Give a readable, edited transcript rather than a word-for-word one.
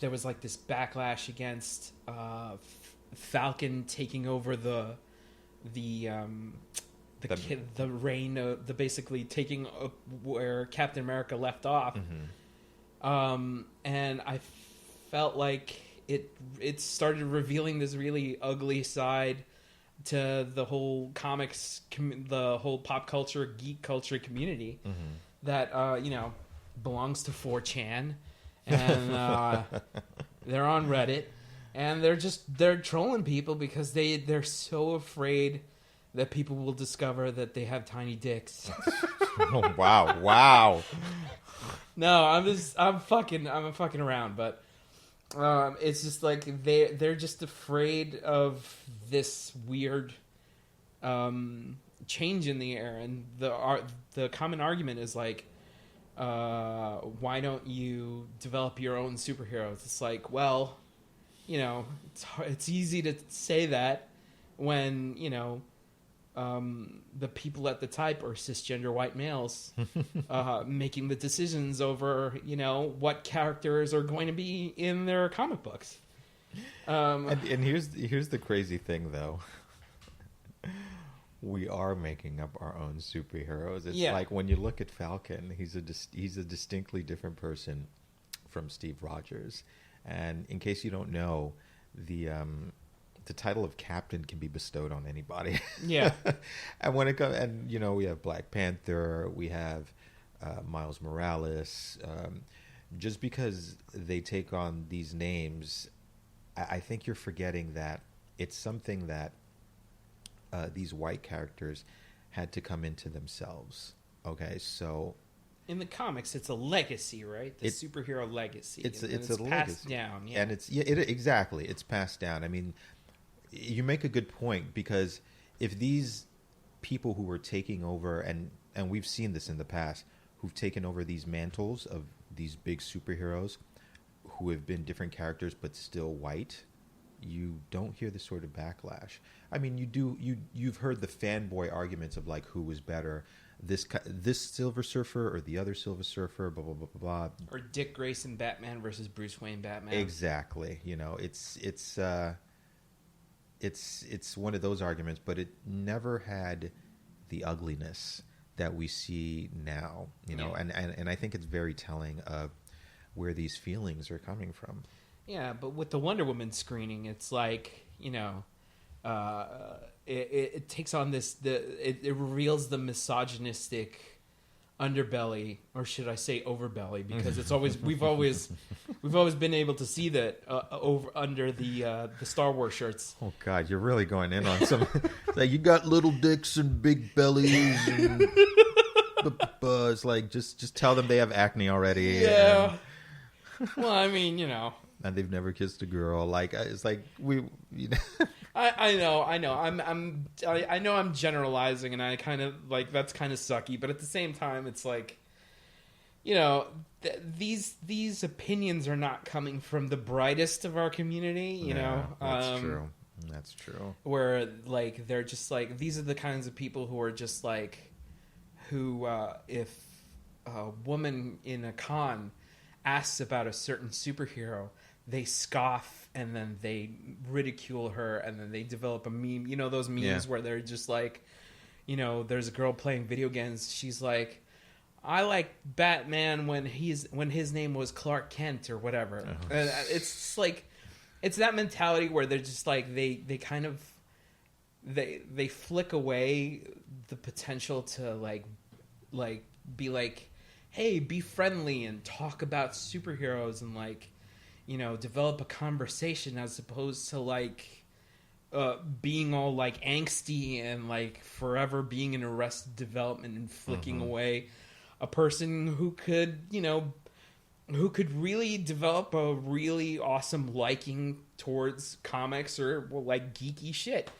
there was like this backlash against Falcon taking over the reign of the basically taking up where Captain America left off. And I felt like it started revealing this really ugly side to the whole comics, the whole pop culture, geek culture community that belongs to 4chan, and they're on Reddit, and they're trolling people because they're so afraid that people will discover that they have tiny dicks. Oh, wow. No, I'm fucking around, but it's just like they're just afraid of this weird change in the air, and the common argument is like, why don't you develop your own superheroes? It's like, well, it's easy to say that when the people at the type are cisgender white males making the decisions over, what characters are going to be in their comic books. And here's the crazy thing, though. We are making up our own superheroes. It's like when you look at Falcon, he's a distinctly different person from Steve Rogers. And in case you don't know, the title of captain can be bestowed on anybody. Yeah. And when it comes, and we have Black Panther, we have Miles Morales. Just because they take on these names, I think you're forgetting that it's something that these white characters had to come into themselves. Okay, so in the comics, it's a legacy, right? The superhero legacy. It's a passed legacy down, yeah. And exactly, it's passed down. I mean, you make a good point, because if these people who were taking over, and we've seen this in the past, who've taken over these mantles of these big superheroes who have been different characters but still white, you don't hear this sort of backlash. I mean, you've heard the fanboy arguments of like who was better, this Silver Surfer or the other Silver Surfer, blah blah blah blah blah. Or Dick Grayson Batman versus Bruce Wayne Batman. Exactly. It's one of those arguments, but it never had the ugliness that we see now. And I think it's very telling of where these feelings are coming from. Yeah, but with the Wonder Woman screening, it's like, it takes on it reveals the misogynistic underbelly, or should I say overbelly, because it's always we've always been able to see that over under the Star Wars shirts. Oh God, you're really going in on some. Like, you got little dicks and big bellies, and it's like just tell them they have acne already. Yeah. Well, I mean, and they've never kissed a girl. Like, it's like I know. I know I'm generalizing, and I kind of like that's kind of sucky. But at the same time, it's like, these opinions are not coming from the brightest of our community. That's true. That's true. Where like they're just like, these are the kinds of people who are just like, who if a woman in a con asks about a certain superhero, they scoff and then they ridicule her, and then they develop a meme. Those memes where they're just like, there's a girl playing video games. She's like, I like Batman when his name was Clark Kent or whatever. Oh. And it's like, it's that mentality where they're just like, they kind of, they flick away the potential to like be like, hey, be friendly and talk about superheroes and like, develop a conversation, as opposed to like being all like angsty and like forever being in Arrested Development and flicking away a person who could, who could really develop a really awesome liking towards comics or like geeky shit.